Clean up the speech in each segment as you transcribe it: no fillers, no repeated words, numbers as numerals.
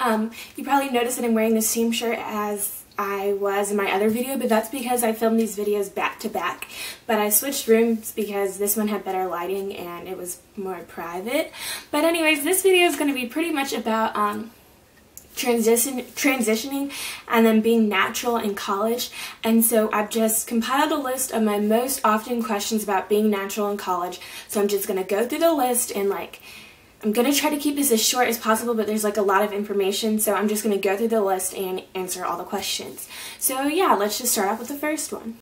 You probably noticed that I'm wearing the same shirt as I was in my other video, but that's because I filmed these videos back to back. But I switched rooms because this one had better lighting and it was more private. But anyways, this video is going to be pretty much about transitioning and then being natural in college. And so I've just compiled a list of my most often questions about being natural in college. So I'm just going to go through the list and I'm going to try to keep this as short as possible, but there's a lot of information, so I'm just going to go through the list and answer all the questions. So yeah, let's just start off with the first one.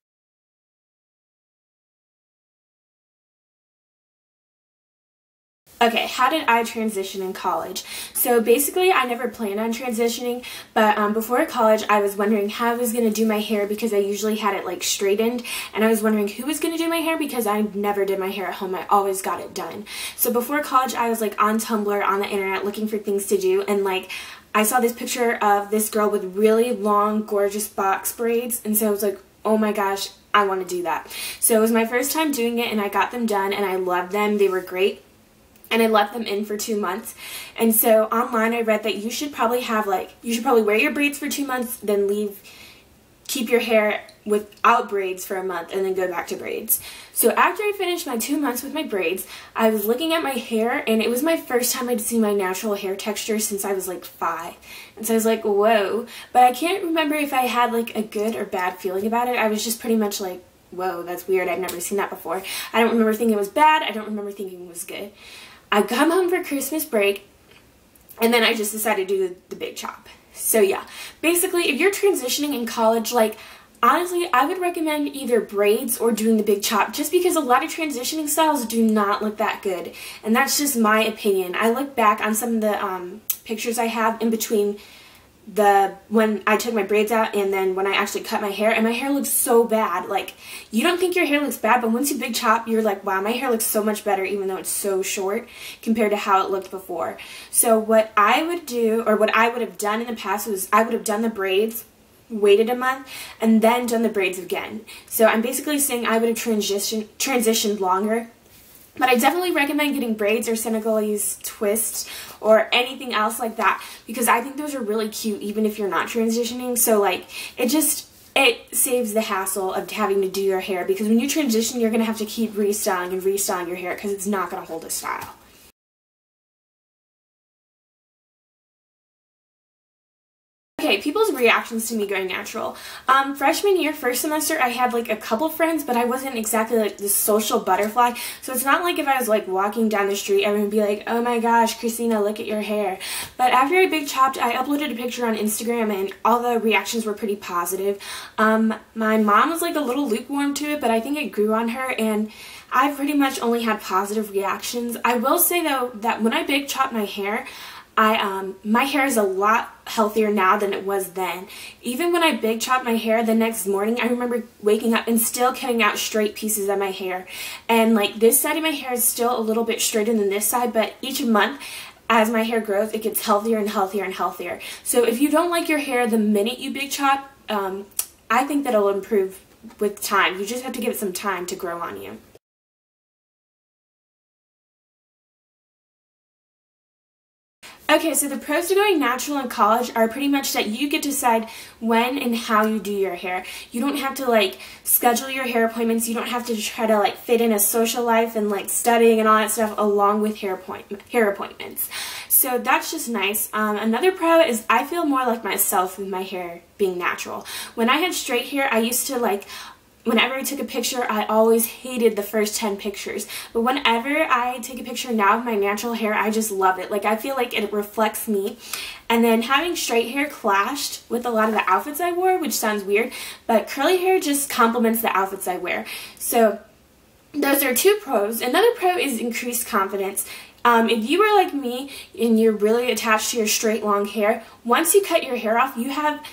Okay, how did I transition in college? So basically, I never planned on transitioning, but before college, I was wondering how I was going to do my hair because I usually had it straightened, and I was wondering who was going to do my hair because I never did my hair at home. I always got it done. So before college, I was on Tumblr, on the internet, looking for things to do, and I saw this picture of this girl with really long, gorgeous box braids, and so I was like, oh my gosh, I want to do that. So it was my first time doing it, and I got them done, and I loved them. They were great. And I left them in for 2 months. And so online I read that you should probably have you should probably wear your braids for 2 months, then keep your hair without braids for a month, and then go back to braids. So after I finished my 2 months with my braids, I was looking at my hair, and it was my first time I'd seen my natural hair texture since I was 5. And so I was like, whoa. But I can't remember if I had a good or bad feeling about it. I was just pretty much whoa, that's weird. I've never seen that before. I don't remember thinking it was bad. I don't remember thinking it was good. I come home for Christmas break, and then I just decided to do the big chop. So yeah, basically, if you're transitioning in college, honestly, I would recommend either braids or doing the big chop, just because a lot of transitioning styles do not look that good, and that's just my opinion. I look back on some of the pictures I have in between when I took my braids out and then when I actually cut my hair, and my hair looks so bad. You don't think your hair looks bad, but once you big chop, you're like, wow, my hair looks so much better even though it's so short compared to how it looked before. So what I would do, or what I would have done in the past, was I would have done the braids, waited a month, and then done the braids again. So I'm basically saying I would have transitioned longer. But I definitely recommend getting braids or Senegalese twists or anything else like that, because I think those are really cute even if you're not transitioning. So it saves the hassle of having to do your hair, because when you transition, you're going to have to keep restyling and restyling your hair because it's not going to hold a style. Okay, people's reactions to me going natural. Freshman year, first semester, I had a couple friends, but I wasn't exactly this social butterfly. So it's not if I was walking down the street, everyone would be like, oh my gosh, Christina, look at your hair. But after I big chopped, I uploaded a picture on Instagram, and all the reactions were pretty positive. My mom was a little lukewarm to it, but I think it grew on her, and I pretty much only had positive reactions. I will say though that when I big chopped my hair, my hair is a lot healthier now than it was then. Even when I big chopped my hair the next morning, I remember waking up and still cutting out straight pieces of my hair. And this side of my hair is still a little bit straighter than this side, but each month as my hair grows, it gets healthier and healthier and healthier. So if you don't like your hair the minute you big chop, I think that it'll improve with time. You just have to give it some time to grow on you. Okay, so the pros to going natural in college are pretty much that you get to decide when and how you do your hair. You don't have to schedule your hair appointments. You don't have to try to fit in a social life and studying and all that stuff along with hair appointments. So that's just nice. Another pro is I feel more like myself with my hair being natural. When I had straight hair, I used to whenever I took a picture, I always hated the first 10 pictures. But whenever I take a picture now of my natural hair, I just love it. I feel like it reflects me. And then having straight hair clashed with a lot of the outfits I wore, which sounds weird, but curly hair just complements the outfits I wear. So those are two pros. Another pro is increased confidence. If you were like me and you're really attached to your straight long hair, once you cut your hair off, you have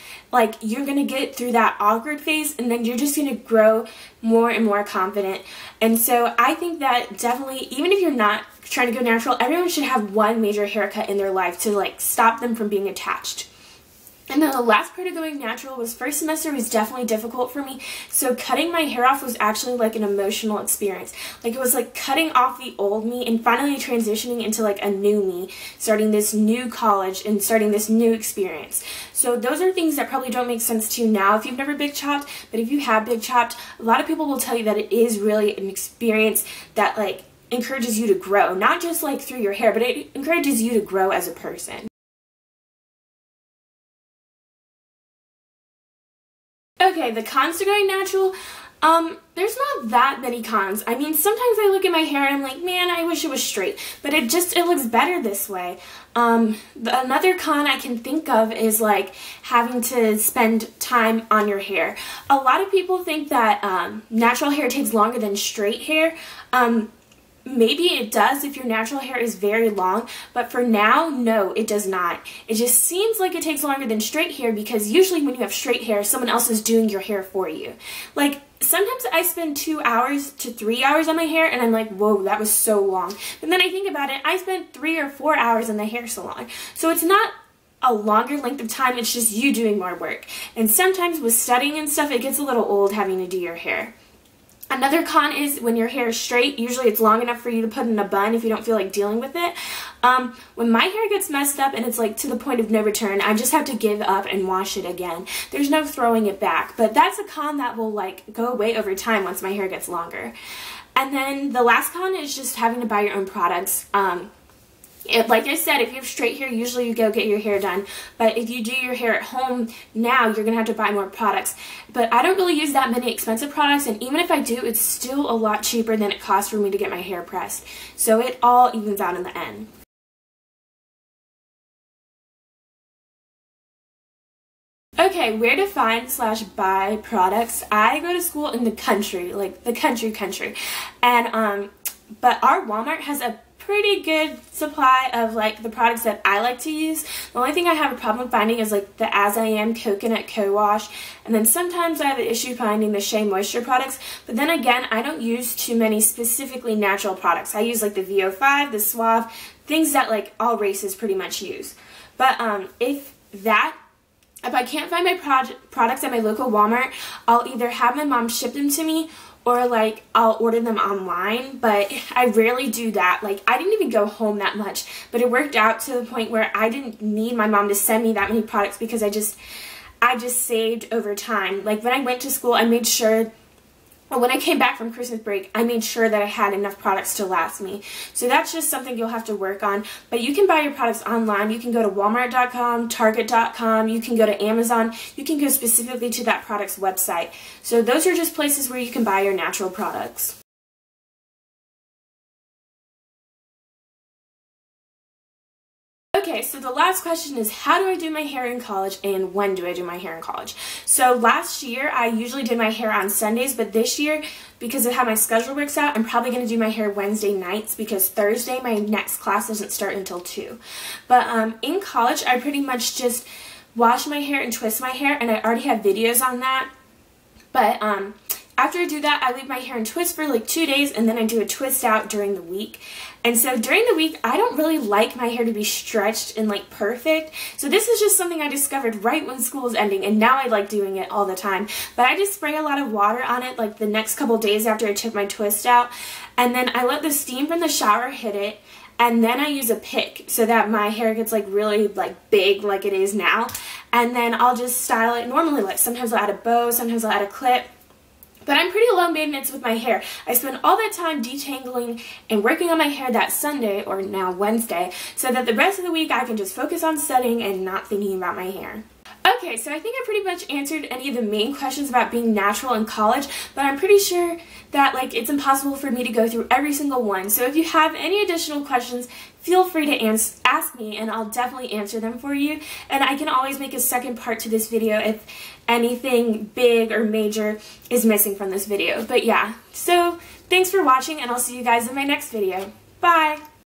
you're going to get through that awkward phase, and then you're just going to grow more and more confident. And so I think that definitely, even if you're not trying to go natural, everyone should have one major haircut in their life to stop them from being attached. And then the last part of going natural was first semester was definitely difficult for me. So cutting my hair off was actually like an emotional experience. Like it was like cutting off the old me and finally transitioning into like a new me, starting this new college and starting this new experience. So those are things that probably don't make sense to you now if you've never big chopped, but if you have big chopped, a lot of people will tell you that it is really an experience that like encourages you to grow, not just like through your hair, but it encourages you to grow as a person. Okay, the cons to going natural, there's not that many cons. I mean, sometimes I look at my hair and I'm like, man, I wish it was straight, but it looks better this way. Another con I can think of is like having to spend time on your hair. A lot of people think that natural hair takes longer than straight hair. Maybe it does if your natural hair is very long, but for now, no, it does not. It just seems like it takes longer than straight hair because usually when you have straight hair, someone else is doing your hair for you. Like, sometimes I spend 2 hours to 3 hours on my hair and I'm like, whoa, that was so long. But then I think about it, I spent 3 or 4 hours in the hair salon. So it's not a longer length of time, it's just you doing more work. And sometimes with studying and stuff, it gets a little old having to do your hair. Another con is when your hair is straight, usually it's long enough for you to put in a bun if you don't feel like dealing with it. When my hair gets messed up and it's like to the point of no return, I just have to give up and wash it again. There's no throwing it back, but that's a con that will like go away over time once my hair gets longer. And then the last con is just having to buy your own products. Like I said, if you have straight hair, usually you go get your hair done. But if you do your hair at home now, you're going to have to buy more products. But I don't really use that many expensive products, and even if I do, it's still a lot cheaper than it costs for me to get my hair pressed. So it all evens out in the end. Okay, where to find/buy products. I go to school in the country, like the country. And, but our Walmart has a pretty good supply of like the products that I like to use. The only thing I have a problem finding is like the As I Am Coconut Co-Wash, and then sometimes I have an issue finding the Shea Moisture products, but then again, I don't use too many specifically natural products. I use like the VO5, the Suave, things that like all races pretty much use. But if I can't find my products at my local Walmart, I'll either have my mom ship them to me or like I'll order them online, but I rarely do that. Like I didn't even go home that much, but it worked out to the point where I didn't need my mom to send me that many products because I just saved over time. Like when I went to school, I made sure, or when I came back from Christmas break, I made sure that I had enough products to last me. So that's just something you'll have to work on. But you can buy your products online. You can go to Walmart.com, Target.com, you can go to Amazon, you can go specifically to that product's website. So those are just places where you can buy your natural products. Okay, so the last question is, how do I do my hair in college and when do I do my hair in college? So last year, I usually did my hair on Sundays, but this year, because of how my schedule works out, I'm probably going to do my hair Wednesday nights because Thursday, my next class doesn't start until 2. But in college, I pretty much just wash my hair and twist my hair, and I already have videos on that. But after I do that, I leave my hair in twist for like 2 days, and then I do a twist out during the week. And so during the week, I don't really like my hair to be stretched and like perfect. So this is just something I discovered right when school was ending, and now I like doing it all the time. But I just spray a lot of water on it like the next couple days after I took my twist out. And then I let the steam from the shower hit it. And then I use a pick so that my hair gets like really like big like it is now. And then I'll just style it normally. Like sometimes I'll add a bow, sometimes I'll add a clip. But I'm pretty low maintenance with my hair. I spend all that time detangling and working on my hair that Sunday, or now Wednesday, so that the rest of the week I can just focus on studying and not thinking about my hair. Okay, so I think I pretty much answered any of the main questions about being natural in college, but I'm pretty sure that like it's impossible for me to go through every single one. So if you have any additional questions, feel free to ask me and I'll definitely answer them for you. And I can always make a second part to this video if anything big or major is missing from this video. But yeah, so thanks for watching and I'll see you guys in my next video. Bye!